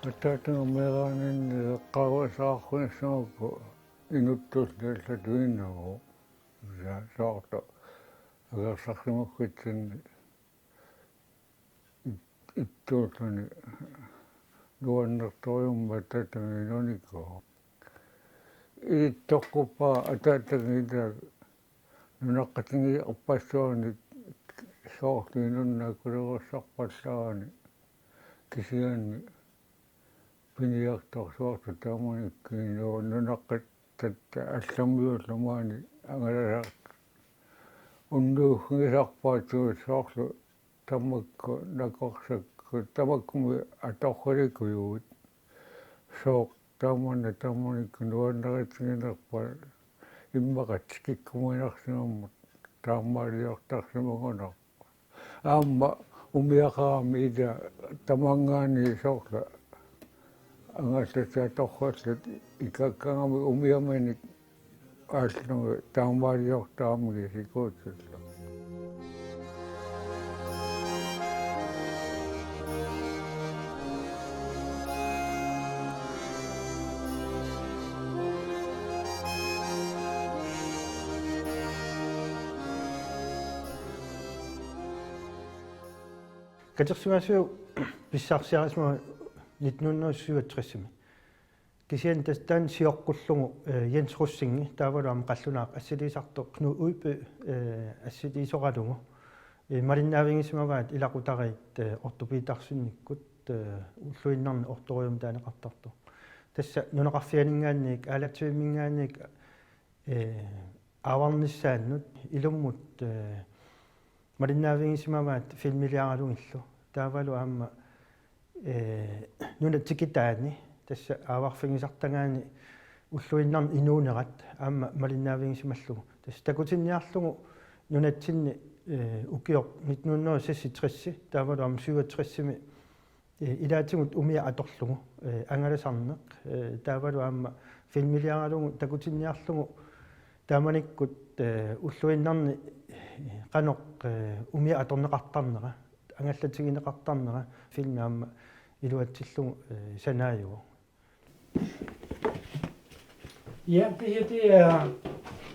атаатангамеерааnin qavasaarqunissamakku inuttulleellatuinnagu saarta agersarsimakkitsinni ittuulluni nuannertoriumma ataatangiinunikku ittoqquppa ataatangiita nunaqqatingi appassuarni soortiinunnaakulerussarpallaani kisianni Piniartorsuup Taamani nunaqqat allammiullamaani angalaraaq unnuugngisarpaatuut soorlu tammakku nakorsakku tamakkumi atorrikuyuut sooq taamanikku nuanneritsinginerpa immaqat kikkuminarsimammut taammaaliortarsimagunar aamma umiaqaami ila tamangaani soorla angallasatorrallut ikakkangami umiamanik ааллунга таамаалиортаамги сикуутсулла Katersimasuu pissarsiarisma 1967 kisian tastan siorqullugu Jens Russingi taavaluam qallunaaq assiliisartoq Knud assiliisoqalugu malinnaavingisimavat ilaqutariit ortopiitarsunnikkut ulluinnarni ortorujum taaneqartartu tassa nuneqarfianingaanniik Aalatsivimmingaanniik aavarnissaannut ilummut malinnaavingisimavat filmiliarineqarnerani taavalu aamma nunatikitaani tässä aavarfingisartangaani ulluinnarni inuunerat aamma malinnaavingisimallugu tässä takutinniarlugu nunatsinni ukioq 1960 taavalu aamma 67 ilaatigut umiaatorlugu angalasarneq taavalu aamma filmiliarineqarnerani takutinniarlugu taamanikkut ulluinnarni qanoq umiaannarmik angallatigineqartarnera filmi aamma iluatsillugu sanaajugu. Ja, det her det er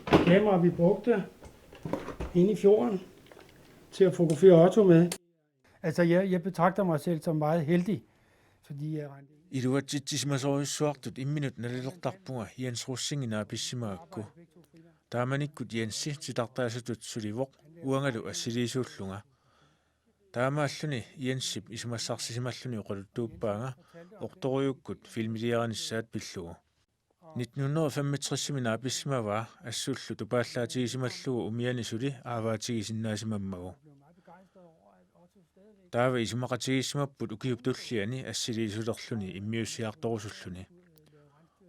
kamera, vi brugte inde i fjorden til at fotografere Otto med. Altså, jeg betragter mig selv som meget heldig, fordi jeg rendte ind. Iluatsiimmisoruissuartut imminut nalilertarpunga Jens Russinginaa pissimaakku. Taamanikkut Jensi sitartaasatut Sulivoq uangalu assiliisuullunga. Taamaalluni Jensip isumassarsisimalluni oqaluttuuppaanga Ortorujukkut filmiliarinissaat pillugu. 1965 pissimavaa assullu tupaallaatigisimalluu umianisuli aavaatigisinnaasimammagу. Taava isumaqatigissimapput ukiuptulliani assiliisulerluni immiussiaartorusulluni.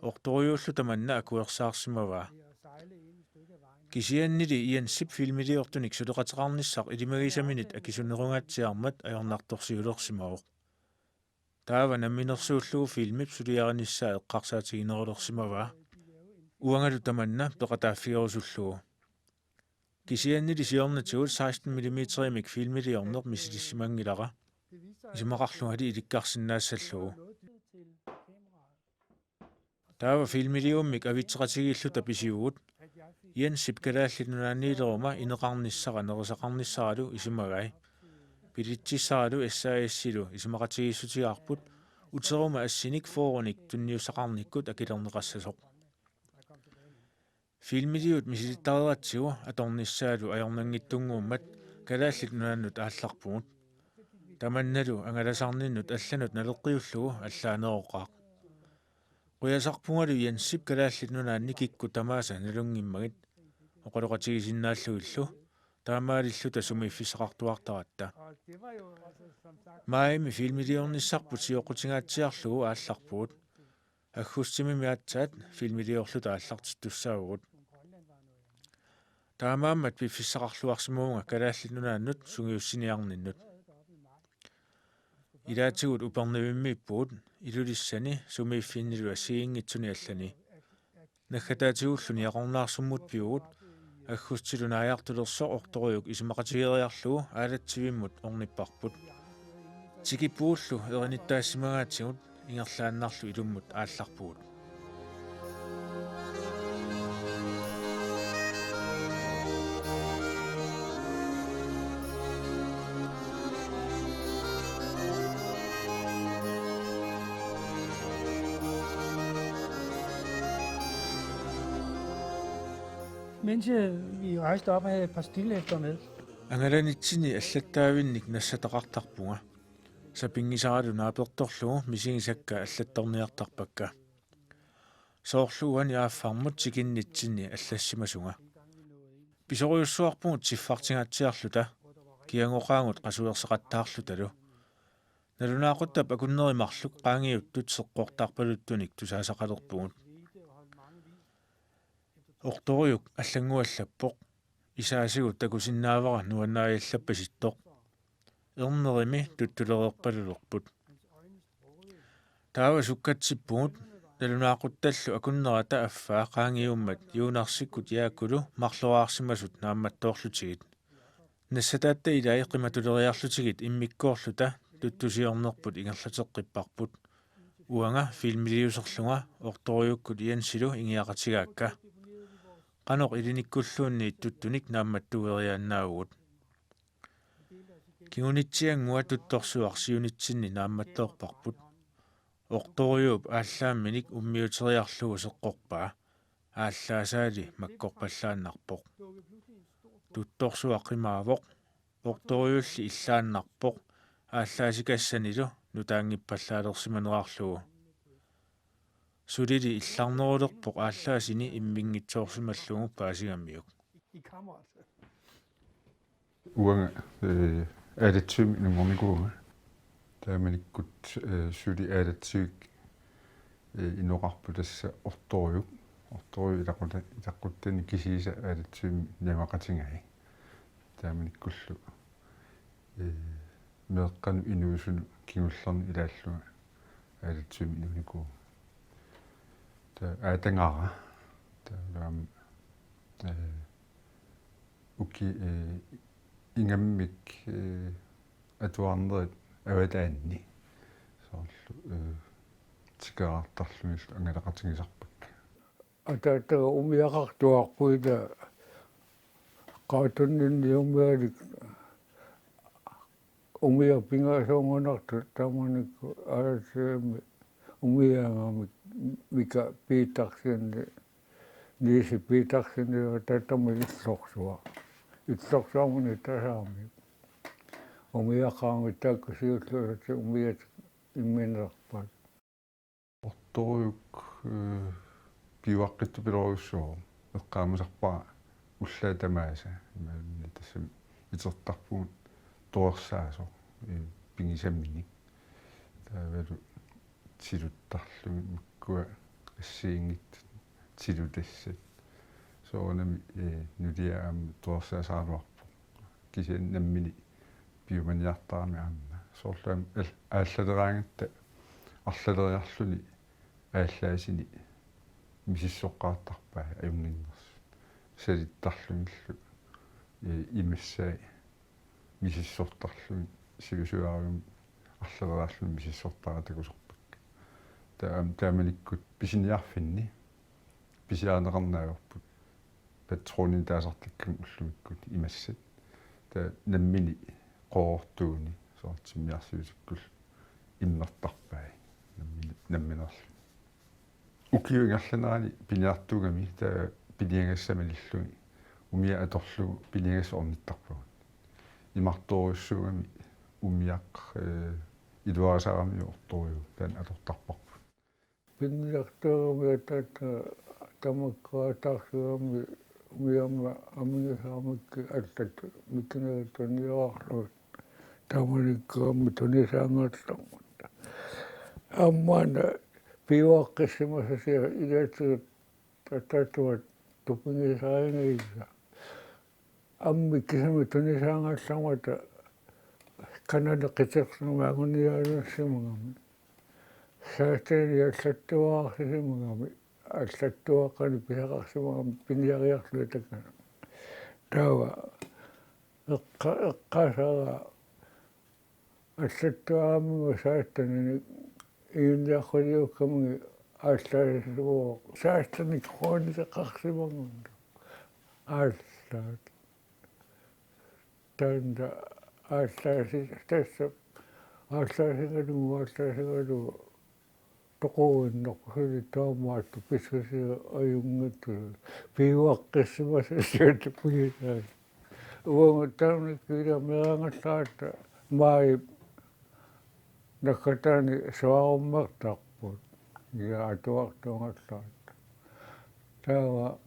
Ortorujuullu tamanna akuersaarsimavaa. Kisiannili Jensip filmiliortunik suleqateqarnissaq ilimagisaminit akisunerungaatiarmat ajornartorsiulersimavoq. Taava namminersuullugu filmip Suliarinissaa eqqarsaatiginerulersimavaa. Uangalu tamanna peqataaffigerusullugu. Kisiannili siornatigut 16 mm filmiliorner misilissimangilaqqa. Isumaqarlungali ilikkarsinnaasallugu. Taava filmiliummik avitseqatigillu tapisiugut Jensip kalaallinunaanniileruma ineqarnissaqa nerisaqarnissaralu isumagai. Pilitsissaralu SASilu isumaqatigissutigaarput uteruma assinik foorunik tunniussaqarnikkut akilerneqassasoq. Filmiliut misilittareeratsigu atornissaalu ajornangittunguummat kalaallinunaannut aallarpugut. Tamannalu angalasarninnut allanut naleqqiullugu allaaneroqqaaq. Quyasarpungalu Jensip kalaallinunaanni kikku tamaasa nalungimmagit oqaloqatigisinnaallugillu taamaalillu tasumiiffissaqartuartaratta. Maimi filmiliornissarput sioqqutingaatsiarlugu aallarpugut. Aggusstimimiaatsaat filmiliorlu taallartittussaavugut. Taamaammat piffissaqarluarsimuunga kalaallinunaannut sungiussiniarninnut. Ilaatigut upernavimmiippugut ilulissani sumiiffinnilu assiingitsuni allani. Naggataatigulluni aqornaarsummut piugut aggustilunaajaqtulersoq Ortorujuk isumaqatigeriarlugu Aalatsivimmiut ornipparput. Tikippuullu erinittaassimaгаатсигут ингерлааннарлу илуммут аалларпугут Mens vi rejste op, havde jeg et par stillhæfter med. ангаланитсини аллаттаавинник нассатақартарпунга сапингисарату нааперторлугу мисигисакка аллатторниартарпакка соорлууани ааффармут сикиннитсинни аллассимасунга писориуссуарпугут сиффартингаатсиарлута киангоqaangут qasuerseqattaarlu talu налунаақуттап акуннеримарлук qaangiuttut seqqortaarpaluttunik tusaasaqalerpugut Ortorujuk аллангуаллаппоқ исаасигут такусиннаавара нуаннааяллаппаситтоқ ернерими туттулереерпалулерпут таава суккатсиппугут налунаақутталлу акуннерата аффаа qaangiummat юунарсиккут яаккулу марлораарсимасут наамматтоорлутигит нассатаатта илаи қиматулериарлутигит иммиккоорлута туттусиорнерпут ингерлатеққиппарпут уанга фильмилиусерлунга орторуюккут иансилу ингиақатигаакка qanoq ilinikkulluunni ittuttunik naammattueriaannaagugut kingunitsiangua tuttorsuarsiunitsinni naammattoorparput Ortorujuup ааllaamminik ummiuteriarlugu seqqorpaa ааllaasaali makkorpallaannarpoq tuttorsuaqimavoq Ortorujulli illaannarpoq ааllaasikassanilu nutaangippallaalersimanerarlugu Sudili illarnerulerpoq ааllaasini immingitsoorsimallugu paasigammiuk uanga aalatsivim nungornikuuga taamanikkut suli aalatsivik inoqarpu tassa ortorujuk ilaquttani kisiisa aalatsivim namaqatingai taamanikkullu meeqqanu inuusunu kingullerni ilaalluga aalatsivim nunikuuga aatangara taam uki ingammik atuarnerat avataanni soorlu tikaartarlumillu angalaqatigisarpak ataataga umiaqartuarpuita qaatunninni umialik umia pingasoongonartu taamanikku Aalatsivimmi umiaannarmik mika piitarsinni niisi piitarsinni tattami иллорсуармуни тасаами умиақаангит тааккусиуллуути умиат имминерпат Ortorujuk piuaqqittu pilorussuu eqqaamasarpaa уллаатамааса имаанни тассам итертарпугут туерсаасо пингисамминик таавалу тилуттарлуги маккуа ассиингит тилутассат соонами нулиаам туерсаасааруарпу кисианнаммини пиуманиартарами аама соорлаам ааллалераангатта арлалериарлуни ааллаасини мисиссоққаартарпаа аюнгиннерс салиттарлугиллу имассаа мисиссортарлуги сивисуариум арлалериарлуни мисиссортара такусорпак тааманиккут писиниарфинни писиаанеқарнаагорпут патронин таасартиккан уллумиккут имассат та наммини qoortuuni soortimiarsuusikkul иммертарпаа намминерлу укиунгерланерани пиниартугами таа пиниагассамалиллуги умиа аторлугу пиниагасоорниттарпугут имарторуссуугами умиақ илуарасаарами орторуju таан атортарпарпу пиниартугами атата тамаккаатаарсугами умиамма амигасаамакки аллат миккинагатуниоарлуут тааманиккаами тунисаангааллармут аммана пиуаққиссимасасиа илаатигут тататуат тупингисааингиса амми кисами тунисаангааллармата канада қитерсумаагуниаалуссимагами саатани аллаттуаарсисимагами аллаттуаққани писақарсимагами пиниариарлутаккана таава эққасара аллаттуаамига сааттанини iunniarruliukkamgi ааллаасуо саастаник хоонисеқарсимагунда ааллаат танда ааллааси тасса ааллаасингалу тоқуиннерпусули таамаатту писсусига аюнгатту пиуаққиссимасассуутпугисаа уанга таамниккиила мерангаллаата маи наккатаани суаруммертарпут я atuartuараллаат таава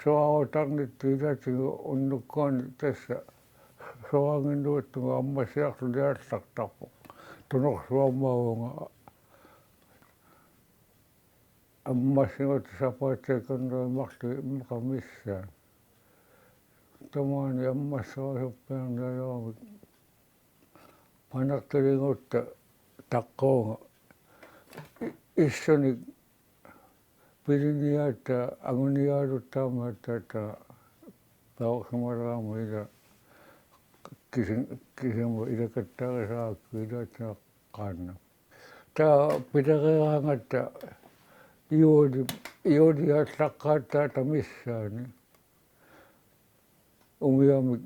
суарутарнитту илаатигу уннуккаани тасса суарангиннуаттуга аммассиарлу лиаллартарпо тунерсуармаавунга аммассигут сапаатсаканнермарлу иммеқамиссаа тамаани аммассаасуппиарнаалаамик панарталингутта таққоонга иссуник пилиниаата агуниаалуттаамааттаата таорсумалаама ила кисиму илакаттаарисаакку илаатеққаанна таа пилерераангатта иолиаллаққааттаата миссаани умиаамик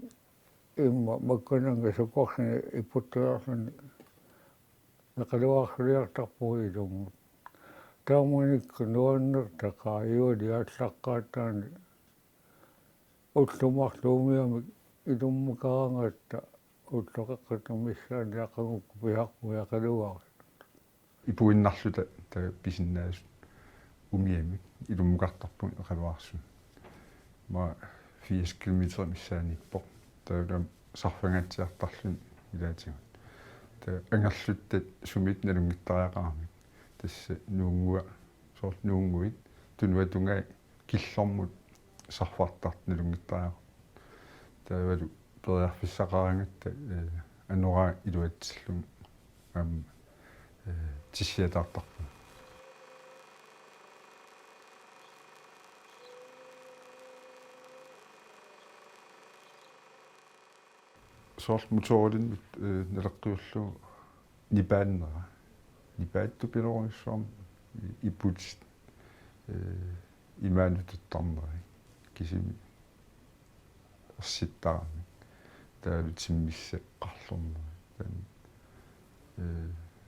имма маккананга сукорсини иппуттуарлани нақалуарсулиартарпугилуммут тааманикку нуаннертақаа иолиаллаққааттаани уллумарлу умиаамик илуммакарангаатта уллоқеққатумиссаани ақагукку пиарпу яқалуарс ипуиннарлута та писиннаасут умиамик илуммукартарпун эқалуарсун ма 80 км миссааниппоқ таалам сарфангатсиартарлун илаатигут та ангерлуттат сумит налунгиттариақармик тасса нуунгуа соорт нуунгуит тунуатунгаа киллормут сарфартарт налунгиттариақ таавалу периарфиссақарингатта аннора илуатсиллун тиссиатаартарпу соорт моторилиннут налеққиуллу нипааннера нипаатту пилоруссуарм иппутит имаанутуттарнери кисими ерситтарами таалу тиммиссеққарлорнери таан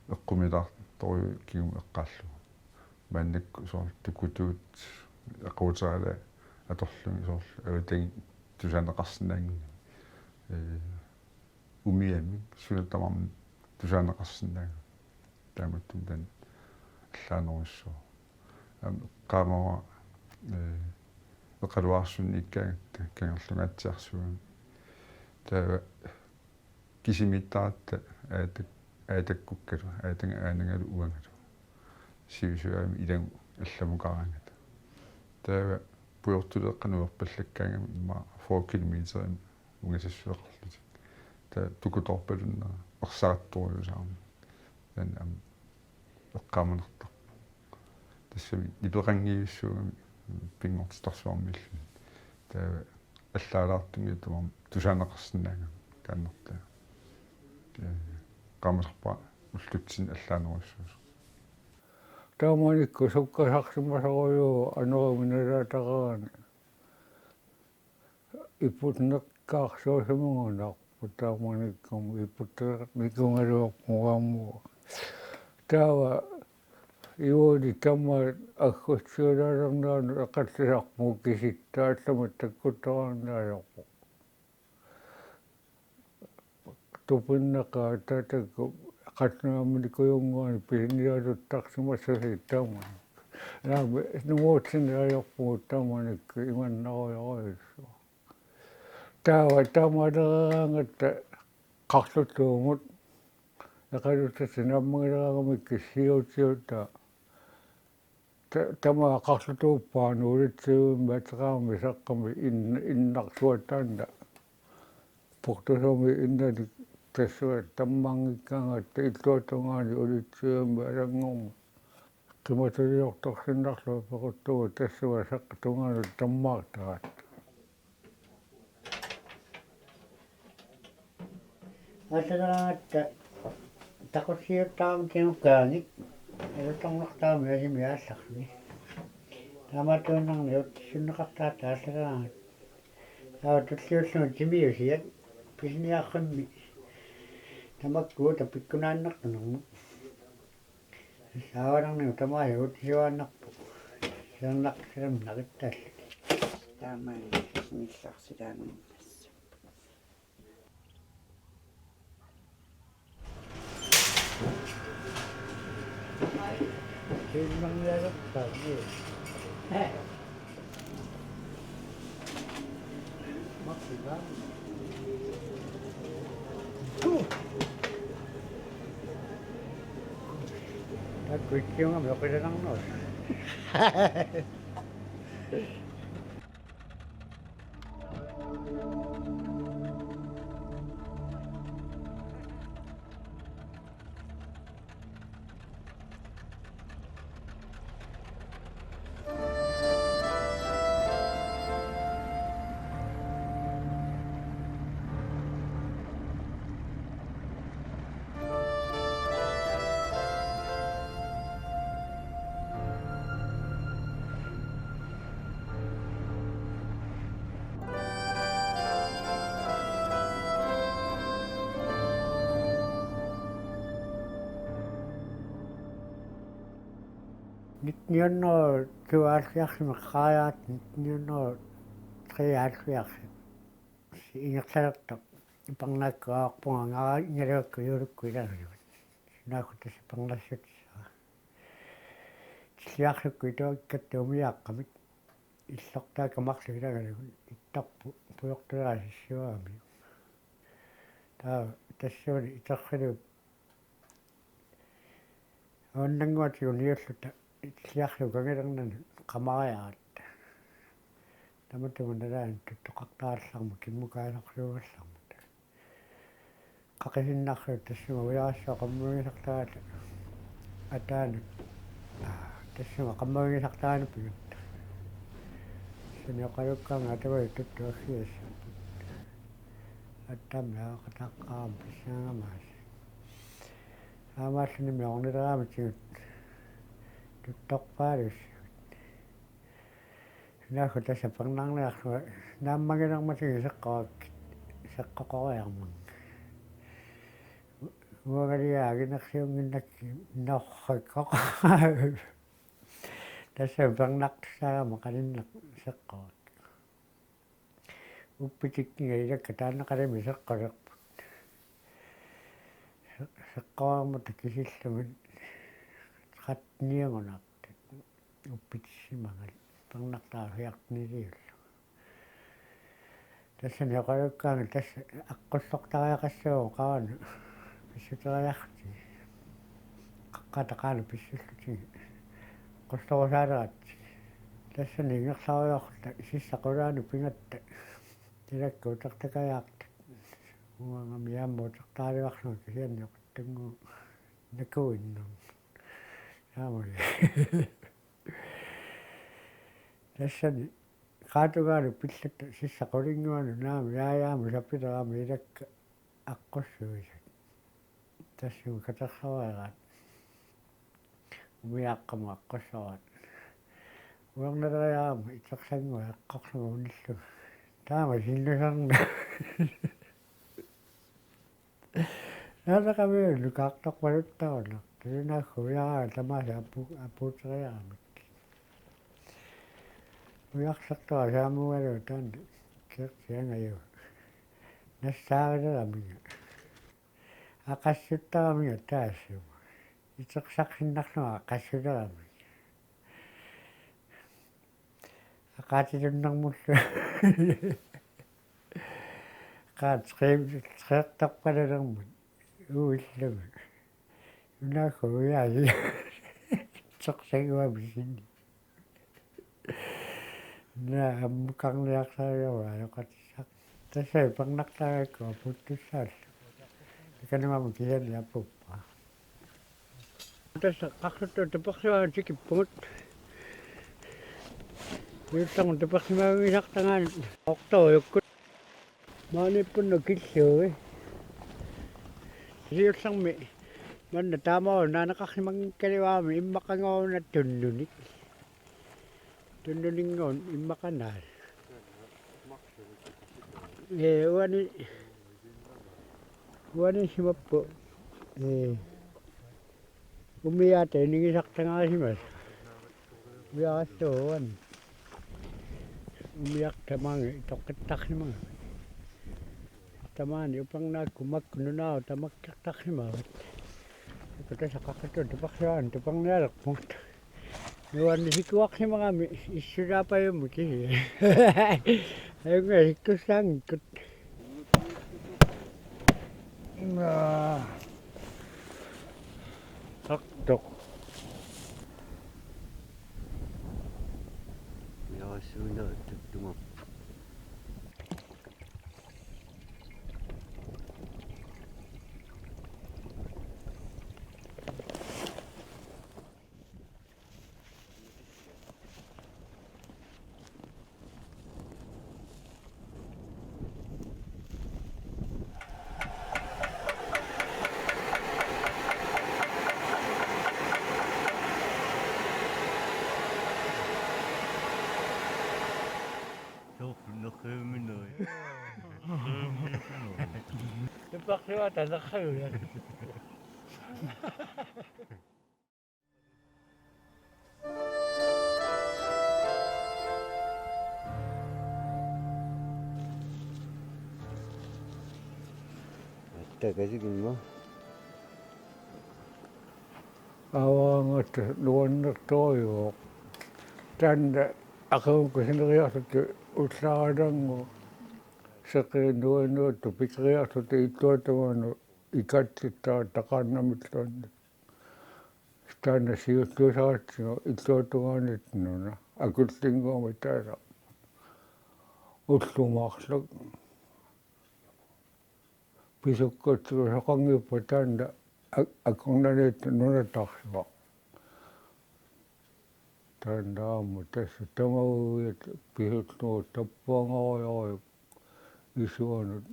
эққумилаарторю кигум эққааллу мааннакку соорл тукутуут эққуутаала аторлуги соорл аватаги тусаанеқарсинаанги умиамик сулатамарми тусаанеқарсинаага тааматтум тан аллаанеруссоо qanoq eqaluarsunni ikkaagata kangерлungaatiarsuun taa kisimittaatta aatakkukkalo aatanga aanangalu uangalu siusuami ilang allamukaraangata taa puortuleqqanuerpallakkaangami imma 4 km ungasassueqarluti taa tukutorpalunna ersarattoriusaarmi tan am eqqaamanertar тассами ипеқангиуссуугами пингортитарсуармиллу таа аллаалаартунги тумам тусаанеқарсинаага тааннерта qammerpa ullutsin аллаанеруссуус тааманикку суккасарсимасоруйуу анеругиналаатараани иппутнеққарсуусимугунаарпу тааманиккум иппуттеқат микунгалуарпугаамму таава иуни тамма аггутсуулаалернаану эққаллисарпу киситтаалламат таккуттарааннаалерпу тупиннеқаа татакку эққатнуамминикуйунгуани пилиниалуттарсимассаси таама наами нуутсинаалерпу тааманикку иманнаруйоруйуссу таава таамалераангатта қарлутуумут эқалуттасинаммагилераагамикки сиутиута тама qарлутууппаanu улитсиуимма атеқарми саққами иннарсуатаанна портусоми иннали тассуа таммангиккаангатта иллуатунгаани улитсиуимма алангорма қиматулиорторсиннарлу пеқуттугу тассуа саққатунгаани таммаартарат аллагаатта takusiuttaam qanoq elutornertaam yasimiaallarni taamatuunarni uttissunneqartaa taallaгаанgat tulliullugu timiusiat Piniartorsuusimmi tamakkuut tapikkunaannertunermu saavanarniu tamaai uttisuaannarpu siernaqsilam naqittaall Taamani millarsilaanum filmiliarineqarnerani maksimal takkuittiunga meqilanarnus nitniunner tuaalliarsimeqqaajaat nitniunner triaalliarsi ingertalertoq iparnaakkuaarpunga ngara ingaluakku yuulukku ilaalugut sinaaku tassiparnassut tilliarlukku ituakkatta umiaannarmik иллортаaka марлугилагалугу иттарпу пуйортулаасиссуаами таа тассууни итеррилу ауннангуатигу ниуллута иллиарлу кангилернани qamariarat таматугу налаан туттоқартаалларму киммукаалерлуугалларму қақисиннарлу тассума уяассоо қаммугисартагаата атаана тассума қаммугисартагаана пигут синиоқалуккаанга атавай туттуассиасса аттаммаа қатаққаам писсаагамаас аамааллуними орнилерааматигут tuttorpaalus naaku tassa parnarniarluga naammagilermatigu seqqoqoriarmun uagaliaaginersiunginnakki norrikkoq tassa parnartussaagama qalinneq seqqorak uppitikkiga ilakka taanneqalimi seqqolerput seqqoarmata kisillumut qatniangunartat uppitissimangal parnartaahiartniliullu tassani oqalukkaanga tassa aqqullertariaqassuu qaana pissuteriarti qaqqataqaana pissullutigi qullerusaaleratti tassani ingerlariorta sissaqulaanu pingatta tilakku utertakajaarta uangami aammuutertaaliarluga kisianniuqattangu nakuinnu Taamani tassani qaatugaalu pillatta sissaqolinguanu naami yaayaamu sapileraami ilakka aqqussuisat tassumi katerrawaraat umiaaqqamu aqqussarat uernaleriaamu itersanngua eqqorlugu unillu taama sinnusarna naanaqamiullu kaartorpaluttarulla Kinakuya tamasa aputeriaramik. Uyaksartua saamualuutaan kertsiangayu. Nassaavileramiga. Aqassuttaramia taassuma. Itersaqsinnarluga aqassuleramiga. Aqaatilunnarmullu. Qaatreertarpalalermut uillugu. Nakuya taqsanguamisinni na ammukarniaqsaariava yoqatissaq tassai parnartaagakku aputtussaallu ikanamamu kisani apuppa tassa qarluttu tapersuaa tikippungut Yuttangun tapersimaagisartangaan Ortorujukkut maanippunnu killuui siussarmi Manna taamao naanaqarlimang kalivaami immaqangooruna tunnunik. Tunnuningoon immaqanaal. Uanisimappu umiaannarmik umiaqassuuan umiaqtamangi toqqittarlimanga Taamani upangnaakku makkununaa tamakkirtarlimavat tasaqaqqatun tuparluaan tuparnialerput nuannisikuarlimagami issulaapajummu tisi ayunga sikkussaangikkut Aqtoq yaasuuna tuttunga Tuparluata naqaruya Attaqasikinma Awaangatta luannertoiuoq tanda aqunkusineriarlutu ullaarangu seqiinnuanuattu pikeriarlutu ittuatamanu ikatlittaa taqaannamilluanni taanna siulluusaatsigu ittuatugaanitnuna akullinguama taala ullumaarluk pisukkutsigu soqangiuppa taanna akkornaniittu nunatarsuaq taanna aamu tässä tamaguuyat pisutlugu tappuangorioriuk isuanut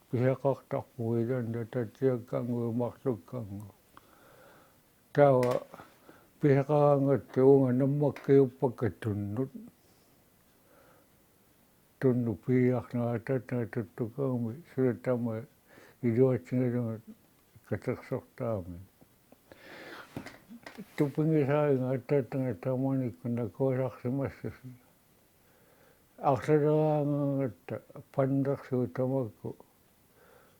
pisaqartarpugitanna tatsiakkanguimarlukkangu taava pisaqarangattu unga nammakkiuppakka tunnu piiarneratatanga tuttukaami sulatama iluatsingalunga katersortaami tupingisaaringa attatanga tamanikku nakuasarsimassasi арлалераангаангатта паннерсуу тамакку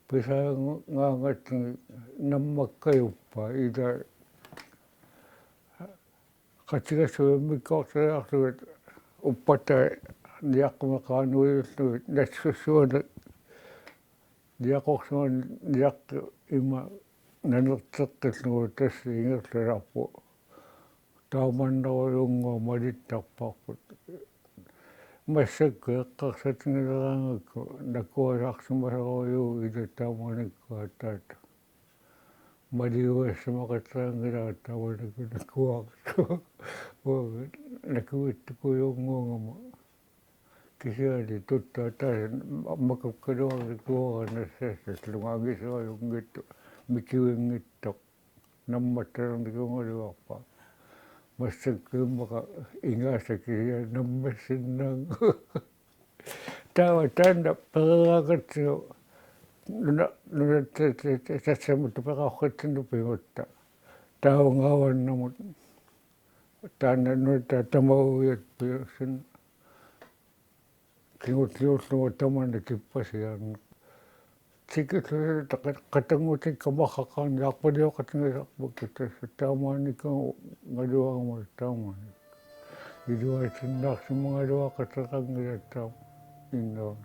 писаангаангатни наммаккаюппа ида qatigassуиммиккоорсериарлугат уппата ниаққумеқаануиуллугит нассуссуана ниақорсуан ниаққи има нанертеққиллугу тасси ингерлаларпу тааманнерулунгуа малиттарпарпут массакку эққарсатингилераангакку накуасаарсимасоруйуу ида тааманикку атаата малиуассамақатсаангилаа тааманикку накуаарсу накуиттукуйунгуунгама кисиали туттаа таа макуккалуарникуоранассаассас лугаангисуаюнгитту микиуингиттоқ намматталерникунгулуарпаа массаккуиммаqa ингаасакия наммассиннаангу таава таанна перераакатсигу нунатсассамут пераорхатсину пигутта таавангааваннамут таанна нута тамауиат пиусин кигутлиуллугу тамана киппасиаарна тикэтлэрэ qatangutikkamaqqaqarni arpaliоqatigisarpukki tassa taamaanikku ngaluarma taamani iluatsinnaarsimangaluaqateqangilattaam innoon